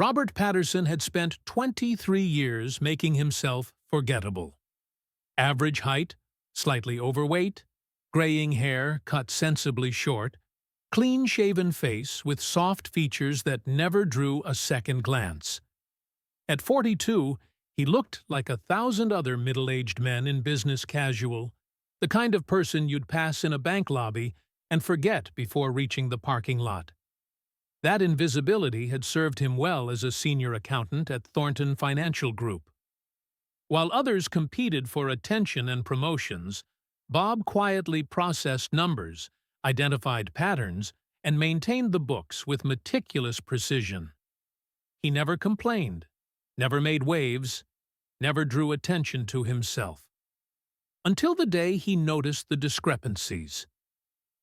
Robert Patterson had spent 23 years making himself forgettable. Average height, slightly overweight, graying hair cut sensibly short, clean-shaven face with soft features that never drew a second glance. At 42, he looked like 1,000 other middle-aged men in business casual, the kind of person you'd pass in a bank lobby and forget before reaching the parking lot. That invisibility had served him well as a senior accountant at Thornton Financial Group. While others competed for attention and promotions, Bob quietly processed numbers, identified patterns, and maintained the books with meticulous precision. He never complained, never made waves, never drew attention to himself. Until the day he noticed the discrepancies.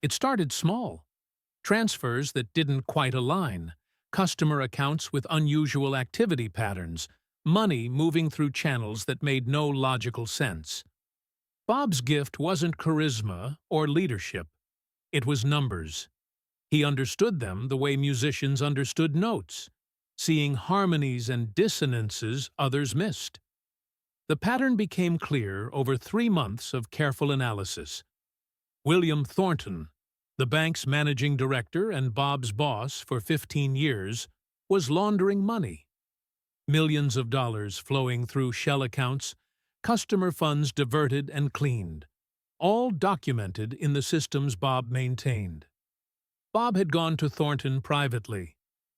It started small. Transfers that didn't quite align, customer accounts with unusual activity patterns, money moving through channels that made no logical sense. Bob's gift wasn't charisma or leadership. It was numbers. He understood them the way musicians understood notes, seeing harmonies and dissonances others missed. The pattern became clear over 3 months of careful analysis. William Thornton, the bank's managing director and Bob's boss for 15 years, was laundering money. Millions of dollars flowing through shell accounts, customer funds diverted and cleaned, all documented in the systems Bob maintained. Bob had gone to Thornton privately,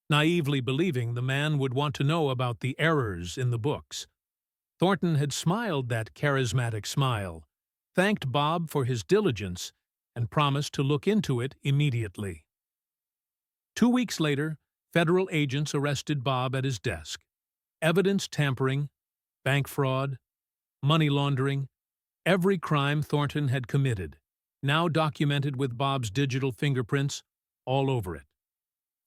naively believing the man would want to know about the errors in the books. Thornton had smiled that charismatic smile, thanked Bob for his diligence, and promised to look into it immediately. 2 weeks later, federal agents arrested Bob at his desk. Evidence tampering, bank fraud, money laundering, every crime Thornton had committed, now documented with Bob's digital fingerprints all over it.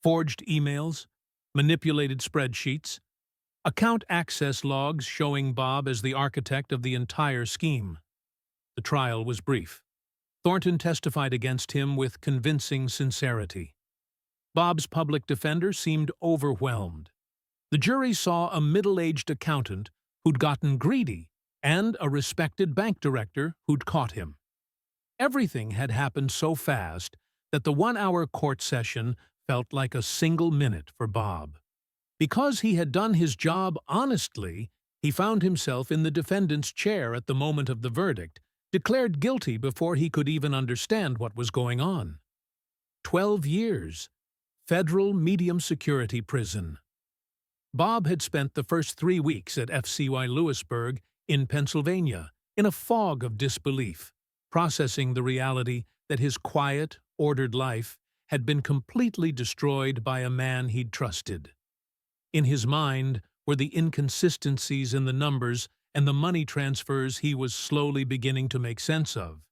Forged emails, manipulated spreadsheets, account access logs showing Bob as the architect of the entire scheme. The trial was brief. Thornton testified against him with convincing sincerity. Bob's public defender seemed overwhelmed. The jury saw a middle-aged accountant who'd gotten greedy and a respected bank director who'd caught him. Everything had happened so fast that the 1-hour court session felt like a single minute for Bob. Because he had done his job honestly, he found himself in the defendant's chair at the moment of the verdict, declared guilty before he could even understand what was going on. 12 years. Federal medium security prison. Bob had spent the first 3 weeks at FCY Lewisburg in Pennsylvania in a fog of disbelief, processing the reality that his quiet, ordered life had been completely destroyed by a man he'd trusted. In his mind were the inconsistencies in the numbers and the money transfers he was slowly beginning to make sense of.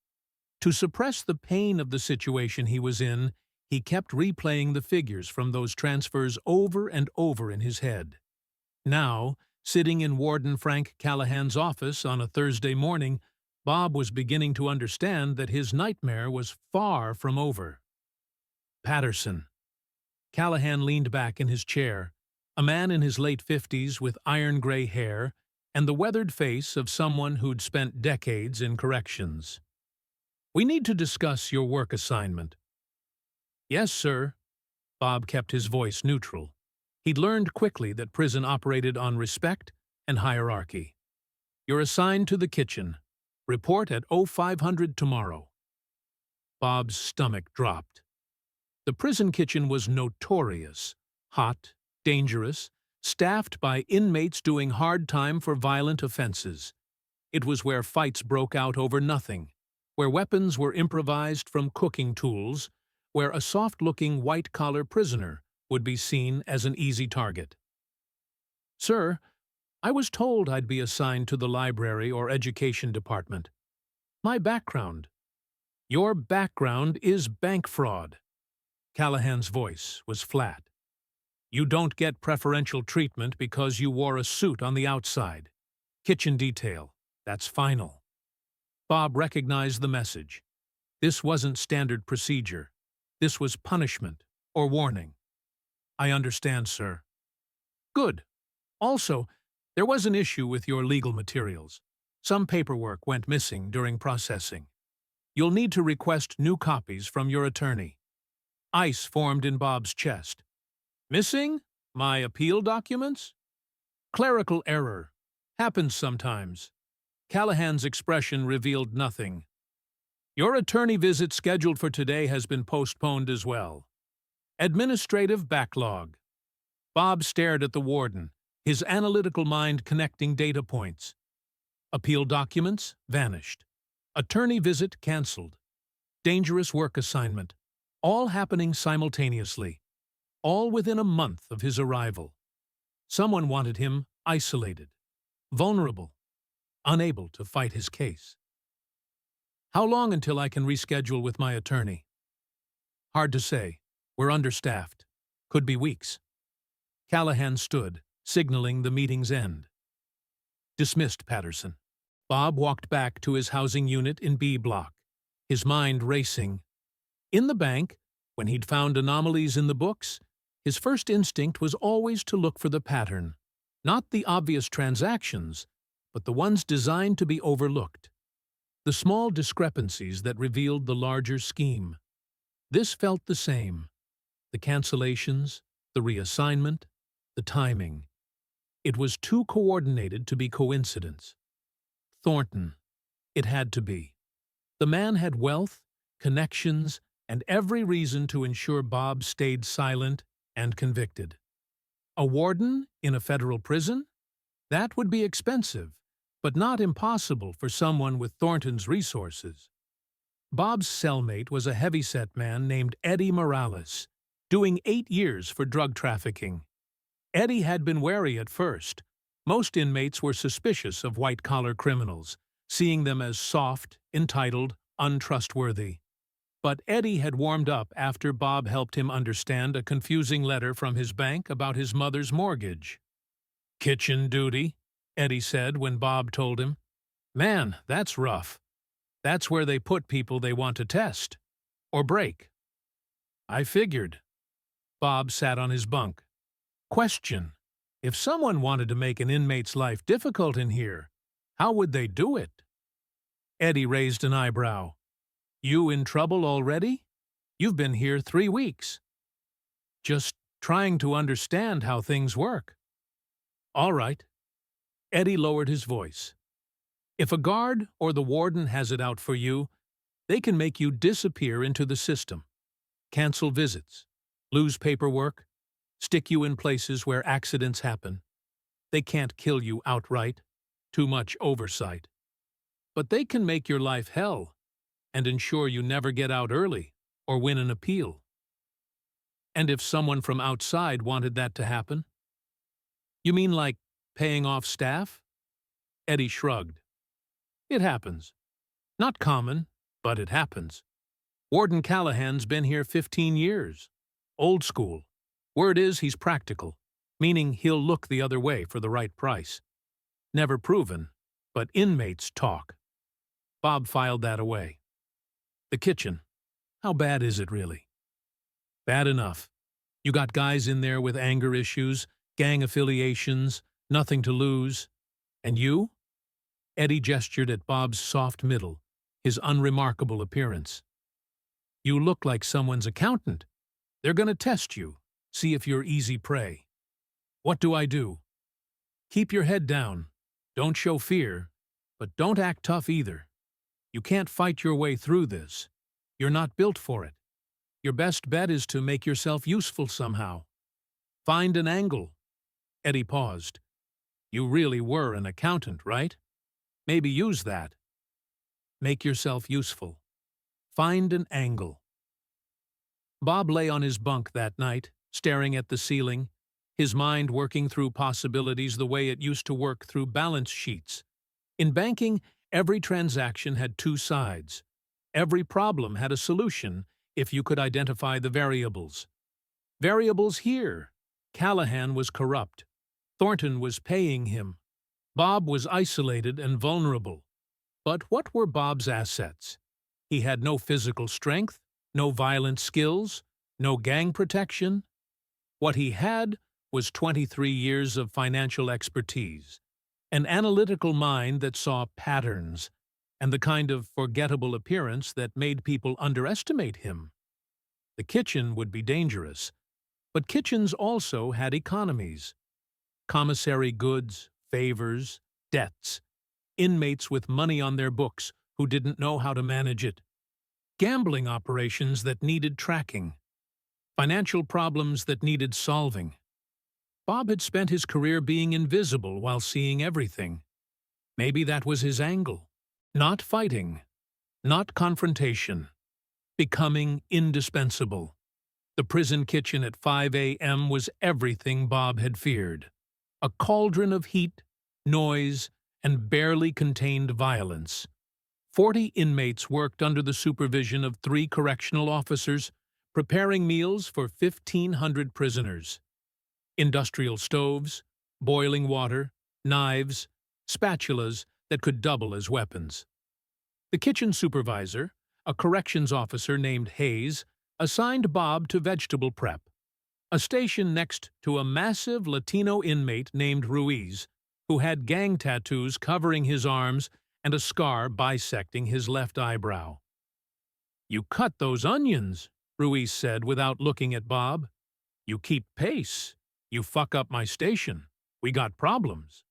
To suppress the pain of the situation he was in, he kept replaying the figures from those transfers over and over in his head. Now, sitting in Warden Frank Callahan's office on a Thursday morning, Bob was beginning to understand that his nightmare was far from over. Patterson. Callahan leaned back in his chair, a man in his late 50s with iron-gray hair and the weathered face of someone who'd spent decades in corrections. "We need to discuss your work assignment." "Yes, sir." Bob kept his voice neutral. He'd learned quickly that prison operated on respect and hierarchy. "You're assigned to the kitchen. Report at 0500 tomorrow." Bob's stomach dropped. The prison kitchen was notorious, hot, dangerous, staffed by inmates doing hard time for violent offenses. It was where fights broke out over nothing, where weapons were improvised from cooking tools, where a soft-looking white-collar prisoner would be seen as an easy target. "Sir, I was told I'd be assigned to the library or education department. My background." "Your background is bank fraud." Callahan's voice was flat. "You don't get preferential treatment because you wore a suit on the outside. Kitchen detail, that's final." Bob recognized the message. This wasn't standard procedure. This was punishment or warning. "I understand, sir." Good. Also, there was an issue with your legal materials. Some paperwork went missing during processing. You'll need to request new copies from your attorney. Ice formed in Bob's chest. Missing? My appeal documents? Clerical error. Happens sometimes. Callahan's expression revealed nothing. Your attorney visit scheduled for today has been postponed as well. Administrative backlog. Bob stared at the warden, his analytical mind connecting data points. Appeal documents vanished. Attorney visit canceled. Dangerous work assignment. All happening simultaneously. All within a month of his arrival. Someone wanted him isolated, vulnerable, unable to fight his case. How long until I can reschedule with my attorney? Hard to say. We're understaffed. Could be weeks. Callahan stood, signaling the meeting's end. Dismissed Patterson. Bob walked back to his housing unit in B block, his mind racing. In the bank, when he'd found anomalies in the books, his first instinct was always to look for the pattern, not the obvious transactions, but the ones designed to be overlooked. The small discrepancies that revealed the larger scheme. This felt the same. The cancellations, the reassignment, the timing. It was too coordinated to be coincidence. Thornton. It had to be. The man had wealth, connections, and every reason to ensure Bob stayed silent and convicted. A warden in a federal prison? That would be expensive, but not impossible for someone with Thornton's resources. Bob's cellmate was a heavyset man named Eddie Morales, doing 8 years for drug trafficking. Eddie had been wary at first. Most inmates were suspicious of white-collar criminals, seeing them as soft, entitled, untrustworthy. But Eddie had warmed up after Bob helped him understand a confusing letter from his bank about his mother's mortgage. "Kitchen duty," Eddie said when Bob told him. "Man, that's rough. That's where they put people they want to test. Or break." "I figured." Bob sat on his bunk. Question: if someone wanted to make an inmate's life difficult in here, how would they do it? Eddie raised an eyebrow. "You in trouble already? You've been here 3 weeks." "Just trying to understand how things work." "All right." Eddie lowered his voice. "If a guard or the warden has it out for you, they can make you disappear into the system, cancel visits, lose paperwork, stick you in places where accidents happen. They can't kill you outright. Too much oversight. But they can make your life hell and ensure you never get out early or win an appeal." "And if someone from outside wanted that to happen?" "You mean like paying off staff?" Eddie shrugged. "It happens. Not common, but it happens. Warden Callahan's been here 15 years. Old school. Word is he's practical, meaning he'll look the other way for the right price. Never proven, but inmates talk." Bob filed that away. "The kitchen. How bad is it really?" "Bad enough. You got guys in there with anger issues, gang affiliations, nothing to lose. And you?" Eddie gestured at Bob's soft middle, his unremarkable appearance. "You look like someone's accountant. They're going to test you, see if you're easy prey. What do I do?" "Keep your head down. Don't show fear, but don't act tough either. You can't fight your way through this. You're not built for it. Your best bet is to make yourself useful somehow. Find an angle." Eddie paused. "You really were an accountant, right? Maybe use that. Make yourself useful. Find an angle." Bob lay on his bunk that night, staring at the ceiling, his mind working through possibilities the way it used to work through balance sheets. In banking, every transaction had 2 sides. Every problem had a solution if you could identify the variables. Variables here. Callahan was corrupt. Thornton was paying him. Bob was isolated and vulnerable. But what were Bob's assets? He had no physical strength, no violent skills, no gang protection. What he had was 23 years of financial expertise, an analytical mind that saw patterns, and the kind of forgettable appearance that made people underestimate him. The kitchen would be dangerous, but kitchens also had economies. Commissary goods, favors, debts, inmates with money on their books who didn't know how to manage it, gambling operations that needed tracking, financial problems that needed solving. Bob had spent his career being invisible while seeing everything. Maybe that was his angle. Not fighting, not confrontation, becoming indispensable. The prison kitchen at 5 a.m. was everything Bob had feared. A cauldron of heat, noise, and barely contained violence. 40 inmates worked under the supervision of 3 correctional officers, preparing meals for 1,500 prisoners. Industrial stoves, boiling water, knives, spatulas that could double as weapons. The kitchen supervisor, a corrections officer named Hayes, assigned Bob to vegetable prep, a station next to a massive Latino inmate named Ruiz, who had gang tattoos covering his arms and a scar bisecting his left eyebrow. "You cut those onions," Ruiz said without looking at Bob. "You keep pace. You fuck up my station. We got problems."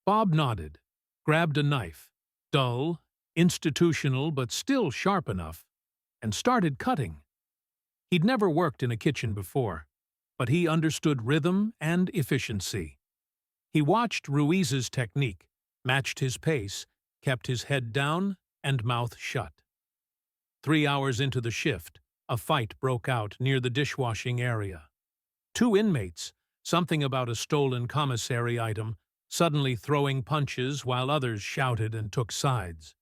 Bob nodded, grabbed a knife, dull, institutional but still sharp enough, and started cutting. He'd never worked in a kitchen before, but he understood rhythm and efficiency. He watched Ruiz's technique, matched his pace, kept his head down and mouth shut. 3 hours into the shift, a fight broke out near the dishwashing area. 2 inmates, something about a stolen commissary item, suddenly throwing punches while others shouted and took sides.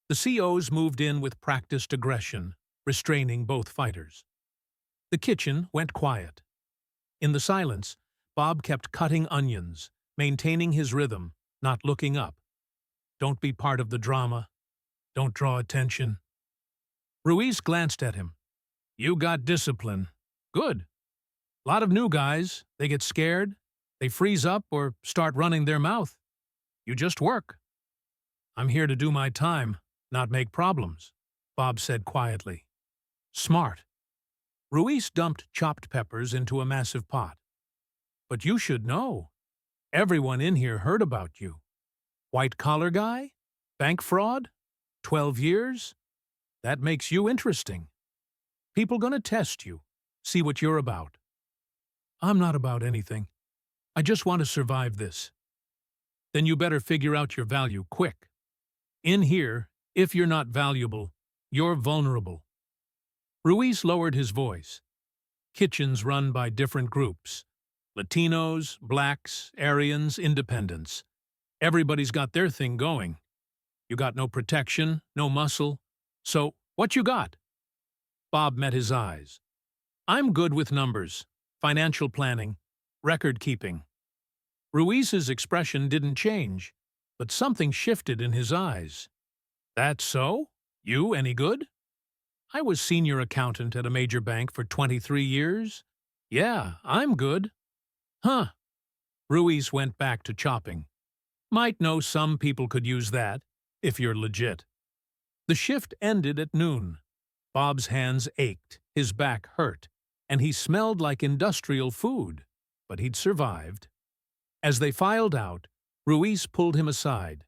The COs moved in with practiced aggression, restraining both fighters. The kitchen went quiet. In the silence, Bob kept cutting onions, maintaining his rhythm, not looking up. Don't be part of the drama. Don't draw attention. Ruiz glanced at him. "You got discipline. Good. Lot of new guys. They get scared. They freeze up or start running their mouth. You just work." "I'm here to do my time, not make problems," Bob said quietly. "Smart." Ruiz dumped chopped peppers into a massive pot. "But you should know. Everyone in here heard about you. White-collar guy? Bank fraud? 12 years? That makes you interesting. People gonna test you, see what you're about." "I'm not about anything. I just want to survive this." "Then you better figure out your value quick. In here, if you're not valuable, you're vulnerable." Ruiz lowered his voice. "Kitchens run by different groups. Latinos, blacks, Aryans, independents. Everybody's got their thing going. You got no protection, no muscle. So, what you got?" Bob met his eyes. "I'm good with numbers, financial planning, record keeping." Ruiz's expression didn't change, but something shifted in his eyes. "That's so? You any good?" "I was senior accountant at a major bank for 23 years. Yeah, I'm good." "Huh." Ruiz went back to chopping. "Might know some people could use that, if you're legit." The shift ended at noon. Bob's hands ached, his back hurt, and he smelled like industrial food, but he'd survived. As they filed out, Ruiz pulled him aside.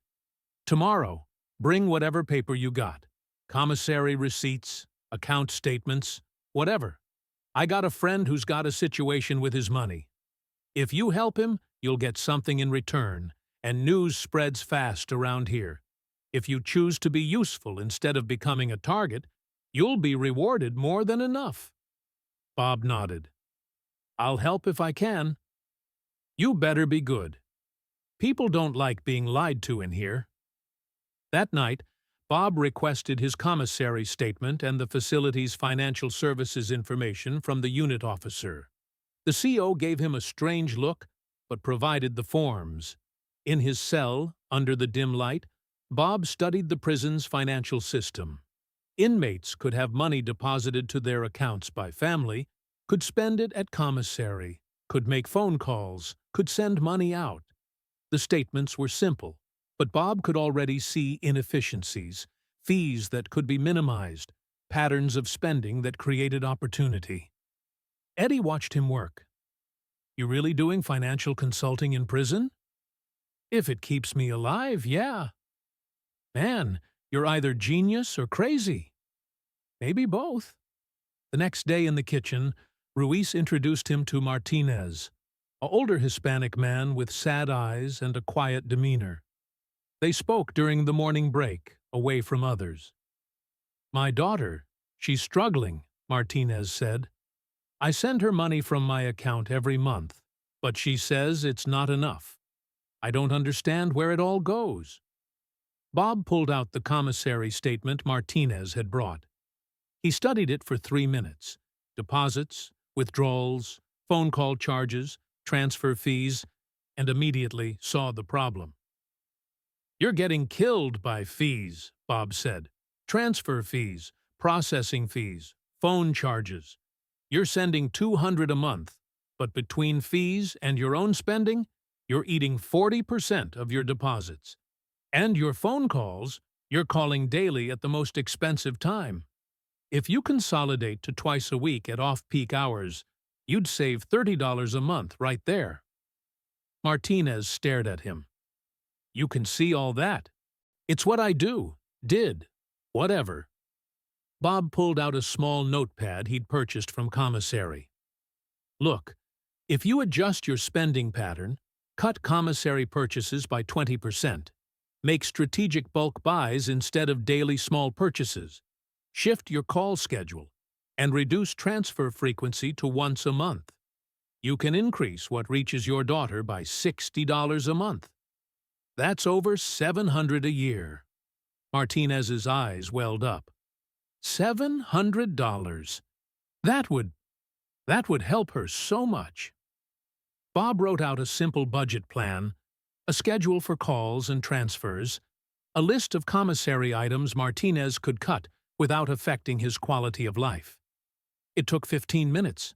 "Tomorrow, bring whatever paper you got. Commissary receipts, account statements, whatever. I got a friend who's got a situation with his money. If you help him, you'll get something in return, and news spreads fast around here. If you choose to be useful instead of becoming a target, you'll be rewarded more than enough." Bob nodded. "I'll help if I can." "You better be good. People don't like being lied to in here." That night, Bob requested his commissary statement and the facility's financial services information from the unit officer. The CO gave him a strange look, but provided the forms. In his cell, under the dim light, Bob studied the prison's financial system. Inmates could have money deposited to their accounts by family, could spend it at commissary, could make phone calls, could send money out. The statements were simple, but Bob could already see inefficiencies, fees that could be minimized, patterns of spending that created opportunity. Eddie watched him work. "You really doing financial consulting in prison?" "If it keeps me alive, yeah." "Man, you're either genius or crazy." "Maybe both." The next day in the kitchen, Ruiz introduced him to Martinez, an older Hispanic man with sad eyes and a quiet demeanor. They spoke during the morning break, away from others. "My daughter, she's struggling," Martinez said. "I send her money from my account every month, but she says it's not enough. I don't understand where it all goes." Bob pulled out the commissary statement Martinez had brought. He studied it for 3 minutes. Deposits, withdrawals, phone call charges, transfer fees, and immediately saw the problem. "You're getting killed by fees," Bob said. "Transfer fees, processing fees, phone charges. You're sending $200 a month, but between fees and your own spending, you're eating 40% of your deposits. And your phone calls, you're calling daily at the most expensive time. If you consolidate to twice a week at off-peak hours, you'd save $30 a month right there." Martinez stared at him. "You can see all that. It's what I do, did, whatever." Bob pulled out a small notepad he'd purchased from commissary. "Look, if you adjust your spending pattern, cut commissary purchases by 20%, make strategic bulk buys instead of daily small purchases, shift your call schedule, and reduce transfer frequency to once a month, you can increase what reaches your daughter by $60 a month. That's over $700 a year." Martinez's eyes welled up. $700. That would help her so much. Bob wrote out a simple budget plan, a schedule for calls and transfers, a list of commissary items Martinez could cut without affecting his quality of life. It took 15 minutes.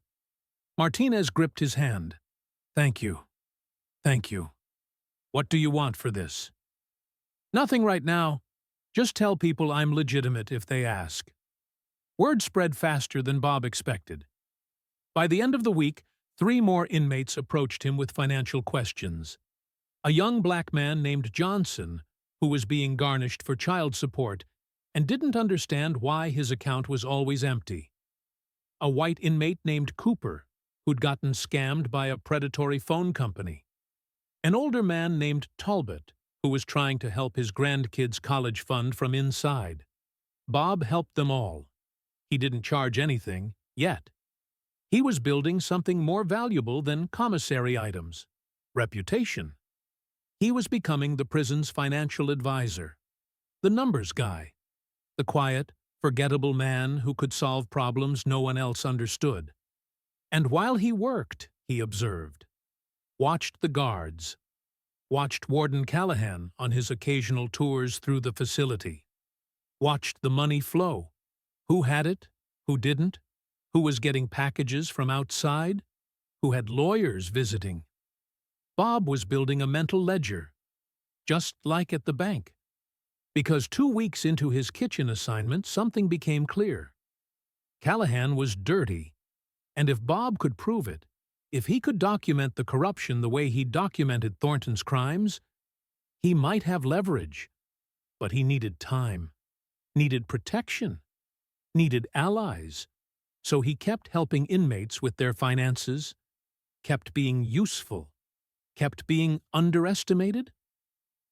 Martinez gripped his hand. "Thank you. Thank you. What do you want for this?" "Nothing right now. Just tell people I'm legitimate if they ask." Word spread faster than Bob expected. By the end of the week, 3 more inmates approached him with financial questions. A young black man named Johnson, who was being garnished for child support and didn't understand why his account was always empty. A white inmate named Cooper, who'd gotten scammed by a predatory phone company. An older man named Talbot, who was trying to help his grandkids' college fund from inside. Bob helped them all. He didn't charge anything, yet. He was building something more valuable than commissary items: reputation. He was becoming the prison's financial advisor, the numbers guy, the quiet, forgettable man who could solve problems no one else understood. And while he worked, he observed, watched the guards, watched Warden Callahan on his occasional tours through the facility, watched the money flow. Who had it? Who didn't? Who was getting packages from outside? Who had lawyers visiting? Bob was building a mental ledger, just like at the bank. Because 2 weeks into his kitchen assignment, something became clear. Callahan was dirty, and if Bob could prove it, if he could document the corruption the way he documented Thornton's crimes, he might have leverage. But he needed time, needed protection, needed allies. So he kept helping inmates with their finances, kept being useful, kept being underestimated.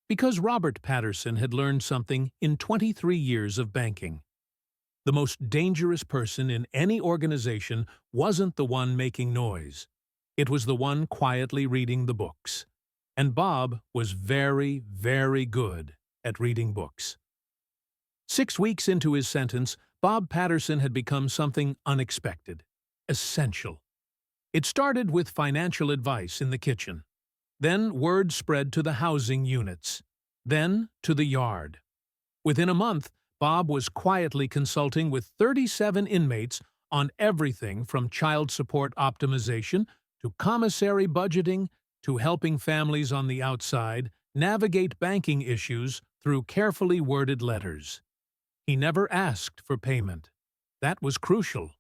Because Robert Patterson had learned something in 23 years of banking. The most dangerous person in any organization wasn't the one making noise. It was the one quietly reading the books. And Bob was very, very good at reading books. 6 weeks into his sentence, Bob Patterson had become something unexpected, essential. It started with financial advice in the kitchen. Then word spread to the housing units. Then to the yard. Within a month, Bob was quietly consulting with 37 inmates on everything from child support optimization to commissary budgeting, to helping families on the outside navigate banking issues through carefully worded letters. He never asked for payment. That was crucial.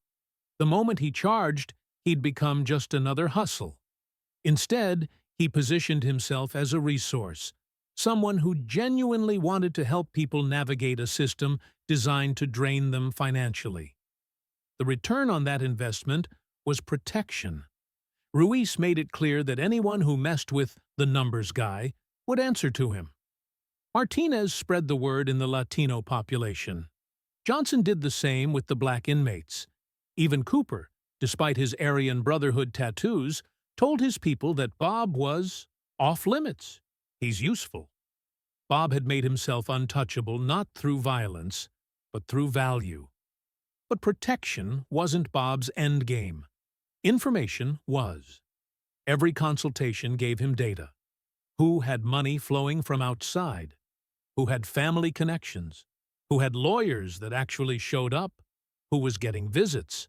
The moment he charged, he'd become just another hustle. Instead, he positioned himself as a resource, someone who genuinely wanted to help people navigate a system designed to drain them financially. The return on that investment was protection. Ruiz made it clear that anyone who messed with the numbers guy would answer to him. Martinez spread the word in the Latino population. Johnson did the same with the black inmates. Even Cooper, despite his Aryan Brotherhood tattoos, told his people that Bob was off-limits. He's useful. Bob had made himself untouchable not through violence, but through value. But protection wasn't Bob's endgame. Information was. Every consultation gave him data. Who had money flowing from outside? Who had family connections? Who had lawyers that actually showed up? Who was getting visits?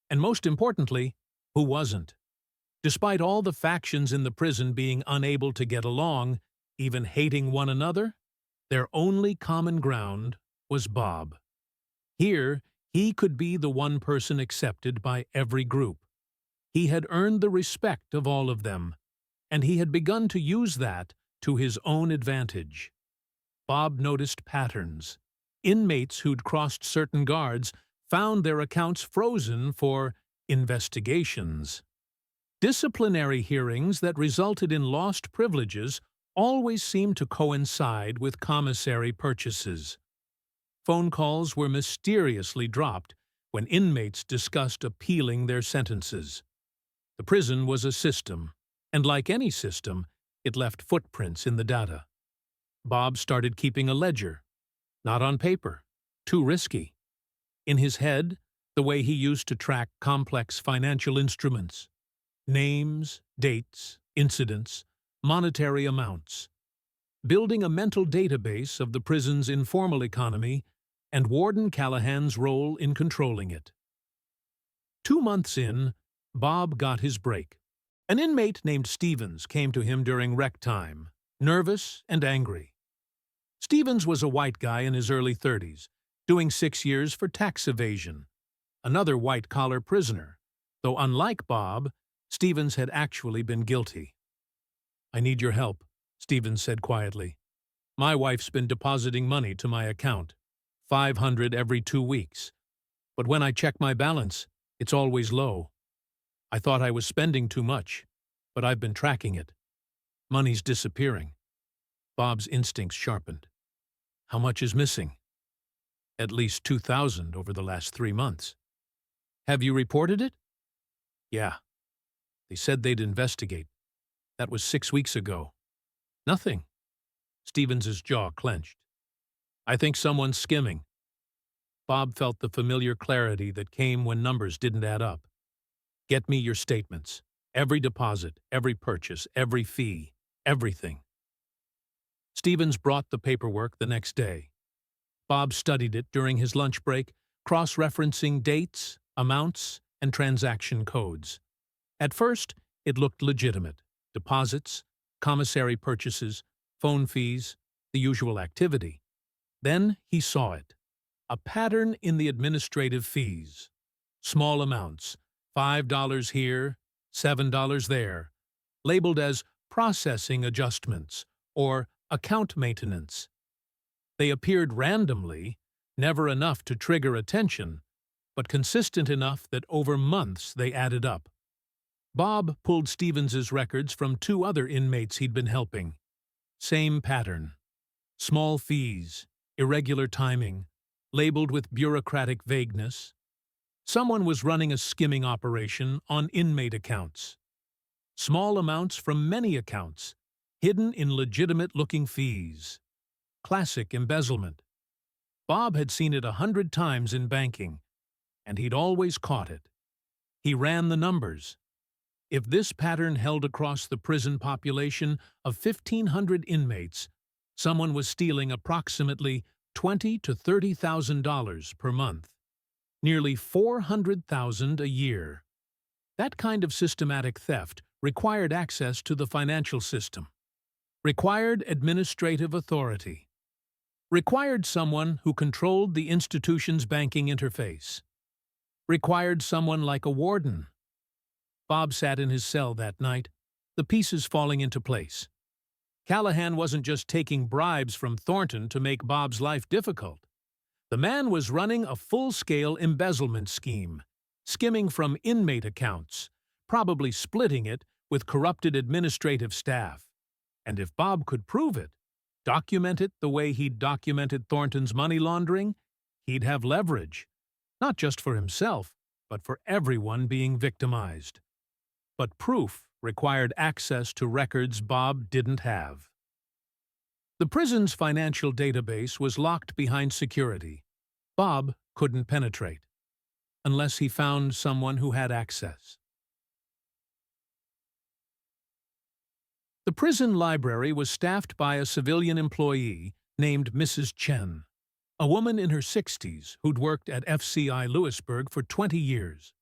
And most importantly, who wasn't? Despite all the factions in the prison being unable to get along, even hating one another, their only common ground was Bob. Here, he could be the one person accepted by every group. He had earned the respect of all of them, and he had begun to use that to his own advantage. Bob noticed patterns. Inmates who'd crossed certain guards found their accounts frozen for investigations. Disciplinary hearings that resulted in lost privileges always seemed to coincide with commissary purchases. Phone calls were mysteriously dropped when inmates discussed appealing their sentences. The prison was a system, and like any system, it left footprints in the data. Bob started keeping a ledger. Not on paper. Too risky. In his head, the way he used to track complex financial instruments. Names, dates, incidents, monetary amounts. Building a mental database of the prison's informal economy and Warden Callahan's role in controlling it. 2 months in, Bob got his break. An inmate named Stevens came to him during rec time, nervous and angry. Stevens was a white guy in his early 30s, doing 6 years for tax evasion. Another white-collar prisoner, though unlike Bob, Stevens had actually been guilty. "I need your help," Stevens said quietly. "My wife's been depositing money to my account, $500 every 2 weeks. But when I check my balance, it's always low. I thought I was spending too much, but I've been tracking it. Money's disappearing." Bob's instincts sharpened. "How much is missing?" "At least $2,000 over the last 3 months." "Have you reported it?" "Yeah. They said they'd investigate. That was 6 weeks ago." "Nothing." Stevens's jaw clenched. "I think someone's skimming." Bob felt the familiar clarity that came when numbers didn't add up. "Get me your statements. Every deposit, every purchase, every fee, everything." Stevens brought the paperwork the next day. Bob studied it during his lunch break, cross-referencing dates, amounts, and transaction codes. At first, it looked legitimate. Deposits, commissary purchases, phone fees, the usual activity. Then he saw it. A pattern in the administrative fees. Small amounts, $5 here, $7 there, labeled as processing adjustments or account maintenance. They appeared randomly, never enough to trigger attention, but consistent enough that over months they added up. Bob pulled Stevens's records from 2 other inmates he'd been helping. Same pattern. Small fees, irregular timing, labeled with bureaucratic vagueness. Someone was running a skimming operation on inmate accounts. Small amounts from many accounts, hidden in legitimate-looking fees. Classic embezzlement. Bob had seen it 100 times in banking, and he'd always caught it. He ran the numbers. If this pattern held across the prison population of 1,500 inmates, someone was stealing approximately $20,000 to $30,000 per month. Nearly $400,000 a year. That kind of systematic theft required access to the financial system, required administrative authority, required someone who controlled the institution's banking interface, required someone like a warden. Bob sat in his cell that night, the pieces falling into place. Callahan wasn't just taking bribes from Thornton to make Bob's life difficult. The man was running a full-scale embezzlement scheme, skimming from inmate accounts, probably splitting it with corrupted administrative staff. And if Bob could prove it, document it the way he'd documented Thornton's money laundering, he'd have leverage, not just for himself, but for everyone being victimized. But proof required access to records Bob didn't have. The prison's financial database was locked behind security. Bob couldn't penetrate, unless he found someone who had access. The prison library was staffed by a civilian employee named Mrs. Chen, a woman in her 60s who'd worked at FCI Lewisburg for 20 years.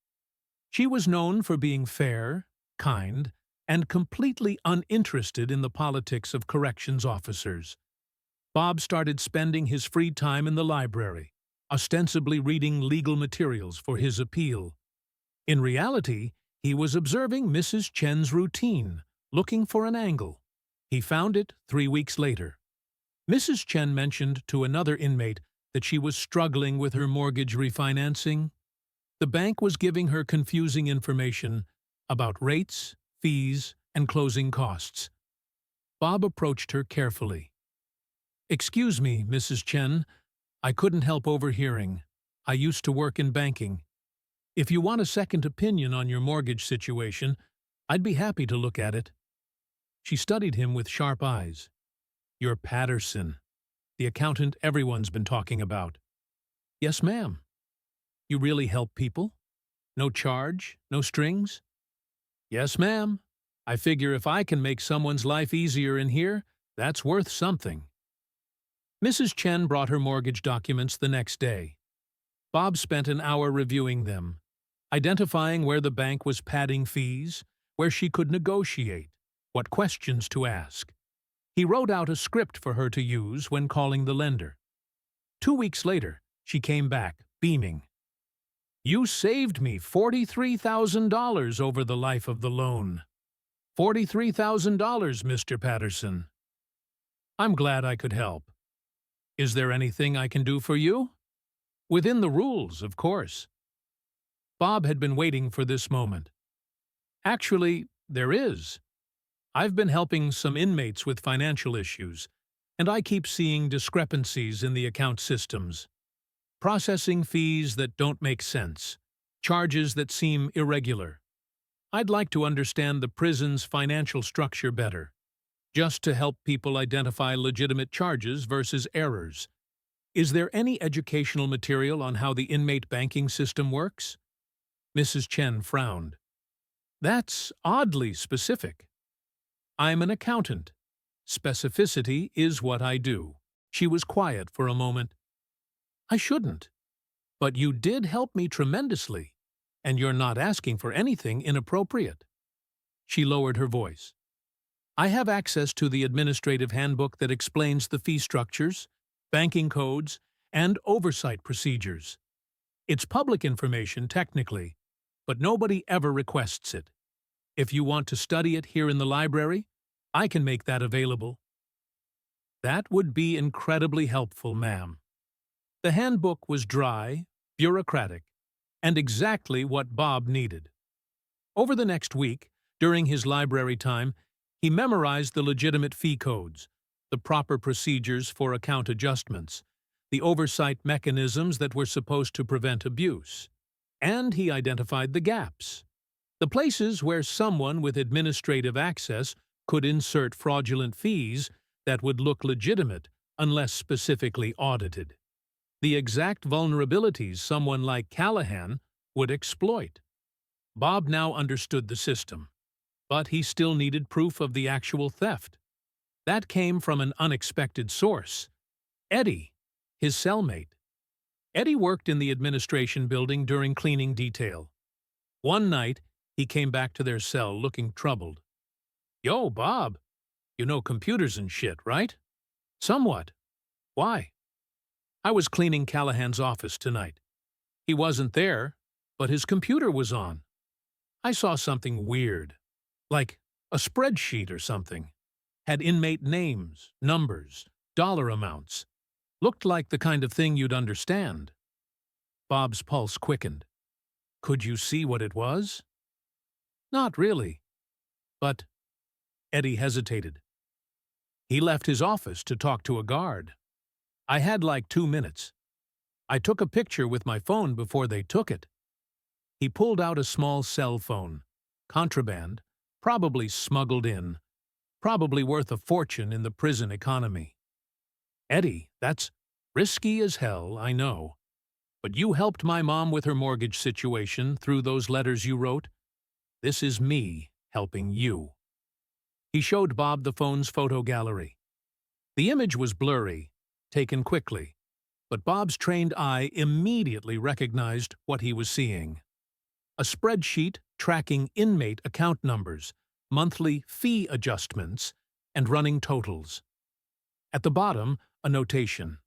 She was known for being fair, kind, and completely uninterested in the politics of corrections officers. Bob started spending his free time in the library, ostensibly reading legal materials for his appeal. In reality, he was observing Mrs. Chen's routine, looking for an angle. He found it 3 weeks later. Mrs. Chen mentioned to another inmate that she was struggling with her mortgage refinancing. The bank was giving her confusing information about rates, fees, and closing costs. Bob approached her carefully. "Excuse me, Mrs. Chen, I couldn't help overhearing. I used to work in banking. If you want a second opinion on your mortgage situation, I'd be happy to look at it." She studied him with sharp eyes. "You're Patterson, the accountant everyone's been talking about." "Yes, ma'am." "You really help people? No charge, no strings?" "Yes, ma'am. I figure if I can make someone's life easier in here, that's worth something." Mrs. Chen brought her mortgage documents the next day. Bob spent an hour reviewing them, identifying where the bank was padding fees, where she could negotiate, what questions to ask. He wrote out a script for her to use when calling the lender. 2 weeks later, she came back, beaming. "You saved me $43,000 over the life of the loan. $43,000, Mr. Patterson. I'm glad I could help. Is there anything I can do for you?" "Within the rules, of course." Bob had been waiting for this moment. "Actually, there is. I've been helping some inmates with financial issues, and I keep seeing discrepancies in the account systems. Processing fees that don't make sense, charges that seem irregular. I'd like to understand the prison's financial structure better, just to help people identify legitimate charges versus errors. Is there any educational material on how the inmate banking system works?" Mrs. Chen frowned. "That's oddly specific." "I'm an accountant. Specificity is what I do." She was quiet for a moment. "I shouldn't. But you did help me tremendously, and you're not asking for anything inappropriate." She lowered her voice. "I have access to the administrative handbook that explains the fee structures, banking codes, and oversight procedures. It's public information, technically, but nobody ever requests it. If you want to study it here in the library, I can make that available." "That would be incredibly helpful, ma'am." The handbook was dry, bureaucratic, and exactly what Bob needed. Over the next week, during his library time, he memorized the legitimate fee codes, the proper procedures for account adjustments, the oversight mechanisms that were supposed to prevent abuse, and he identified the gaps, the places where someone with administrative access could insert fraudulent fees that would look legitimate unless specifically audited, the exact vulnerabilities someone like Callahan would exploit. Bob now understood the system, but he still needed proof of the actual theft. That came from an unexpected source: Eddie, his cellmate. Eddie worked in the administration building during cleaning detail. One night, He came back to their cell looking troubled. "Yo, Bob, you know computers and shit, right?" "Somewhat. Why?" "I was cleaning Callahan's office tonight. He wasn't there, but his computer was on. I saw something weird, like a spreadsheet or something. Had inmate names, numbers, dollar amounts. Looked like the kind of thing you'd understand." Bob's pulse quickened. "Could you see what it was?" "Not really. But—" Eddie hesitated. "He left his office to talk to a guard. I had like 2 minutes. I took a picture with my phone before they took it." He pulled out a small cell phone. Contraband, probably smuggled in, probably worth a fortune in the prison economy. "Eddie, that's risky as hell, I know. But you helped my mom with her mortgage situation through those letters you wrote. This is me helping you." He showed Bob the phone's photo gallery. The image was blurry, taken quickly, but Bob's trained eye immediately recognized what he was seeing. A spreadsheet tracking inmate account numbers, monthly fee adjustments, and running totals. At the bottom, a notation.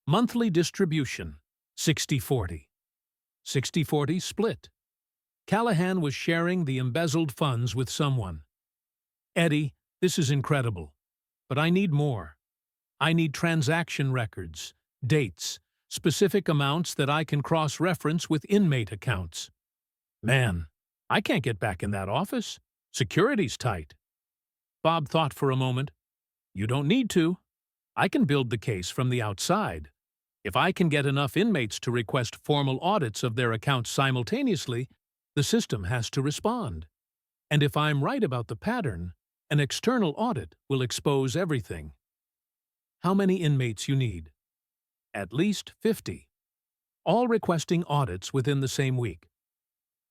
Monthly distribution, 60-40. 60-40 split. Callahan was sharing the embezzled funds with someone. "Eddie, this is incredible. But I need more. I need transaction records, dates, specific amounts that I can cross-reference with inmate accounts." "Man, I can't get back in that office. Security's tight." Bob thought for a moment. "You don't need to. I can build the case from the outside. If I can get enough inmates to request formal audits of their accounts simultaneously, the system has to respond. And if I'm right about the pattern, an external audit will expose everything." "How many inmates you need?" "At least 50. All requesting audits within the same week.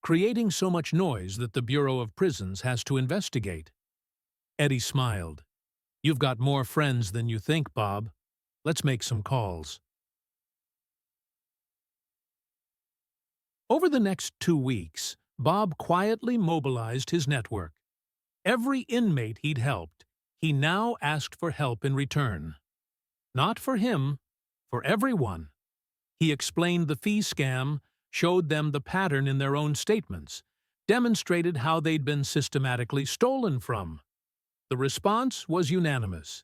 Creating so much noise that the Bureau of Prisons has to investigate." Eddie smiled. "You've got more friends than you think, Bob. Let's make some calls." Over the next 2 weeks, Bob quietly mobilized his network. Every inmate he'd helped, he now asked for help in return. Not for him, for everyone. He explained the fee scam, showed them the pattern in their own statements, demonstrated how they'd been systematically stolen from. The response was unanimous.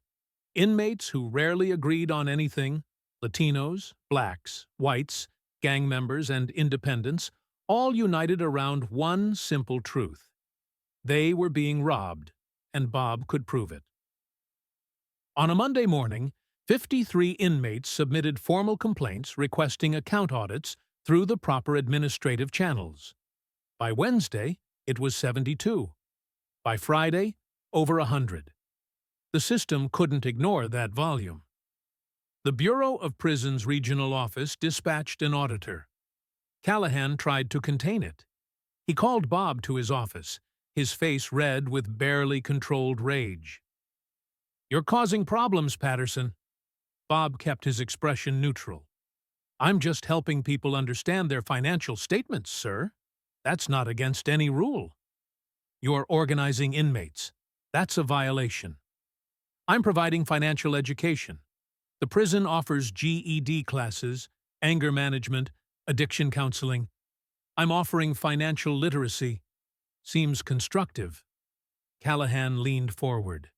Inmates who rarely agreed on anything, Latinos, blacks, whites, gang members, and independents, all united around one simple truth. They were being robbed, and Bob could prove it. On a Monday morning, 53 inmates submitted formal complaints requesting account audits through the proper administrative channels. By Wednesday, it was 72. By Friday, over 100. The system couldn't ignore that volume. The Bureau of Prisons Regional Office dispatched an auditor. Callahan tried to contain it. He called Bob to his office, his face red with barely controlled rage. "You're causing problems, Patterson." Bob kept his expression neutral. "I'm just helping people understand their financial statements, sir. That's not against any rule." "You're organizing inmates. That's a violation." "I'm providing financial education. The prison offers GED classes, anger management, addiction counseling. I'm offering financial literacy. Seems constructive." Callahan leaned forward.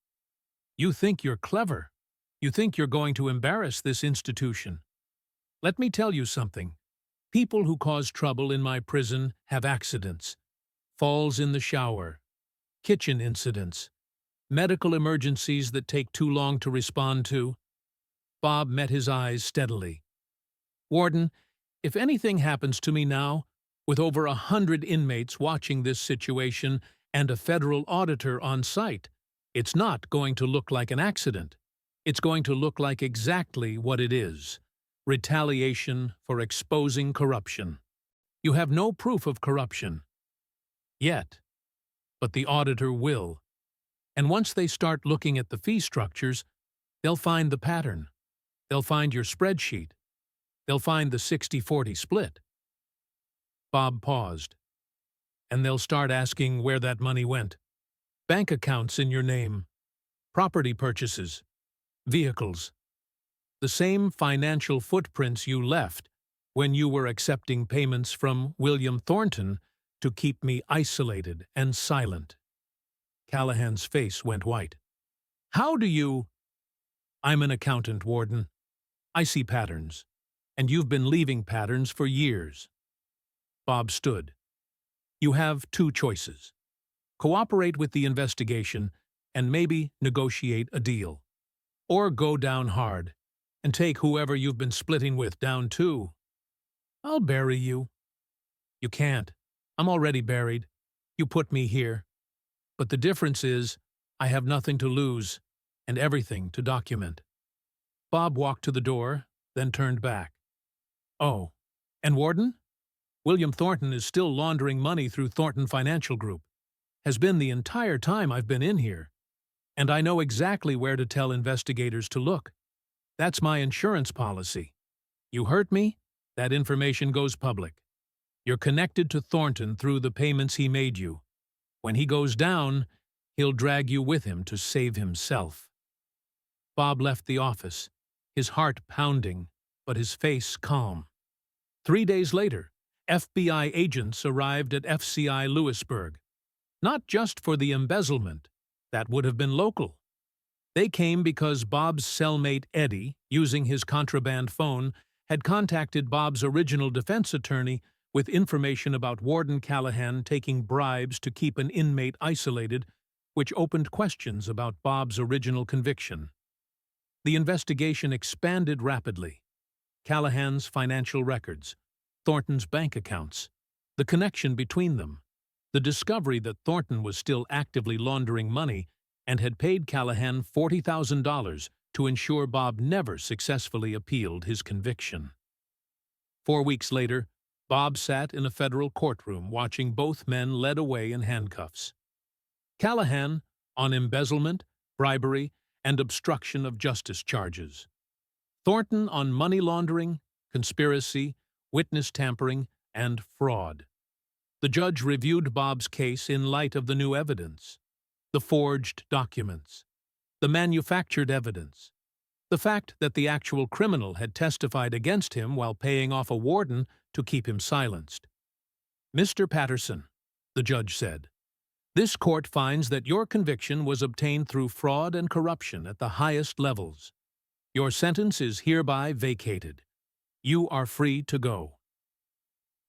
"You think you're clever. You think you're going to embarrass this institution. Let me tell you something. People who cause trouble in my prison have accidents. Falls in the shower. Kitchen incidents. Medical emergencies that take too long to respond to." Bob met his eyes steadily. "Warden, if anything happens to me now, with over 100 inmates watching this situation and a federal auditor on site, it's not going to look like an accident. It's going to look like exactly what it is: retaliation for exposing corruption. You have no proof of corruption. Yet. But the auditor will. And once they start looking at the fee structures, they'll find the pattern. They'll find your spreadsheet. They'll find the 60-40 split." Bob paused. and they'll start asking where that money went. Bank accounts in your name, property purchases, vehicles, the same financial footprints you left when you were accepting payments from William Thornton to keep me isolated and silent. Callahan's face went white. How do you— I'm an accountant, Warden. I see patterns, and you've been leaving patterns for years. Bob stood. You have two choices. Cooperate with the investigation and maybe negotiate a deal. Or go down hard and take whoever you've been splitting with down too. I'll bury you. You can't. I'm already buried. You put me here. But the difference is, I have nothing to lose and everything to document. Bob walked to the door, then turned back. Oh, and Warden? William Thornton is still laundering money through Thornton Financial Group. Has been the entire time I've been in here. And I know exactly where to tell investigators to look. That's my insurance policy. You hurt me, that information goes public. You're connected to Thornton through the payments he made you. When he goes down, he'll drag you with him to save himself. Bob left the office, his heart pounding, but his face calm. 3 days later, FBI agents arrived at FCI Lewisburg. Not just for the embezzlement. That would have been local. They came because Bob's cellmate Eddie, using his contraband phone, had contacted Bob's original defense attorney with information about Warden Callahan taking bribes to keep an inmate isolated, which opened questions about Bob's original conviction. The investigation expanded rapidly. Callahan's financial records, Thornton's bank accounts, the connection between them, the discovery that Thornton was still actively laundering money and had paid Callahan $40,000 to ensure Bob never successfully appealed his conviction. 4 weeks later, Bob sat in a federal courtroom watching both men led away in handcuffs. Callahan on embezzlement, bribery, and obstruction of justice charges. Thornton on money laundering, conspiracy, witness tampering, and fraud. The judge reviewed Bob's case in light of the new evidence, the forged documents, the manufactured evidence, the fact that the actual criminal had testified against him while paying off a warden to keep him silenced. Mr. Patterson, the judge said, this court finds that your conviction was obtained through fraud and corruption at the highest levels. Your sentence is hereby vacated. You are free to go.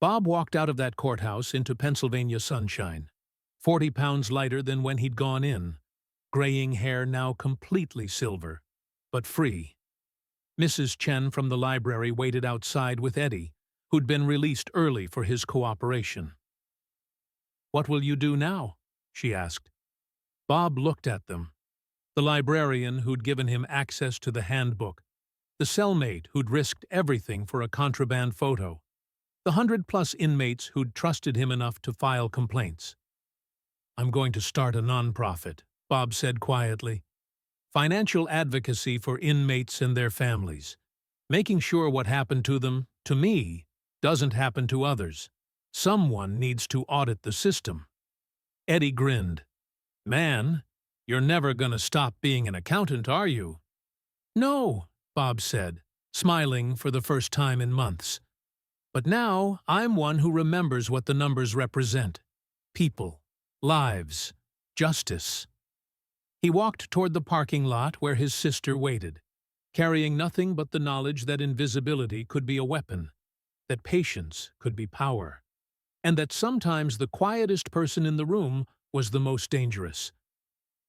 Bob walked out of that courthouse into Pennsylvania sunshine, 40 pounds lighter than when he'd gone in, graying hair now completely silver, but free. Mrs. Chen from the library waited outside with Eddie, who'd been released early for his cooperation. What will you do now? She asked. Bob looked at them. The librarian who'd given him access to the handbook, the cellmate who'd risked everything for a contraband photo, the 100+ inmates who'd trusted him enough to file complaints. I'm going to start a nonprofit, Bob said quietly. Financial advocacy for inmates and their families, making sure what happened to them, to me, doesn't happen to others. Someone needs to audit the system. Eddie grinned. Man, you're never going to stop being an accountant, are you? No, Bob said, smiling for the first time in months. But now I'm one who remembers what the numbers represent. People, lives, justice. He walked toward the parking lot where his sister waited, carrying nothing but the knowledge that invisibility could be a weapon, that patience could be power, and that sometimes the quietest person in the room was the most dangerous.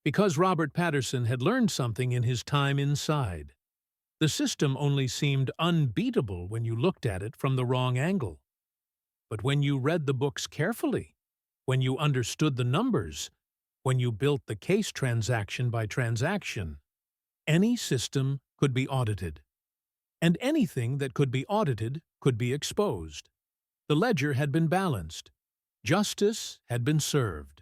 Because Robert Patterson had learned something in his time inside. The system only seemed unbeatable when you looked at it from the wrong angle. But when you read the books carefully, when you understood the numbers, when you built the case transaction by transaction, any system could be audited. And anything that could be audited could be exposed. The ledger had been balanced. Justice had been served.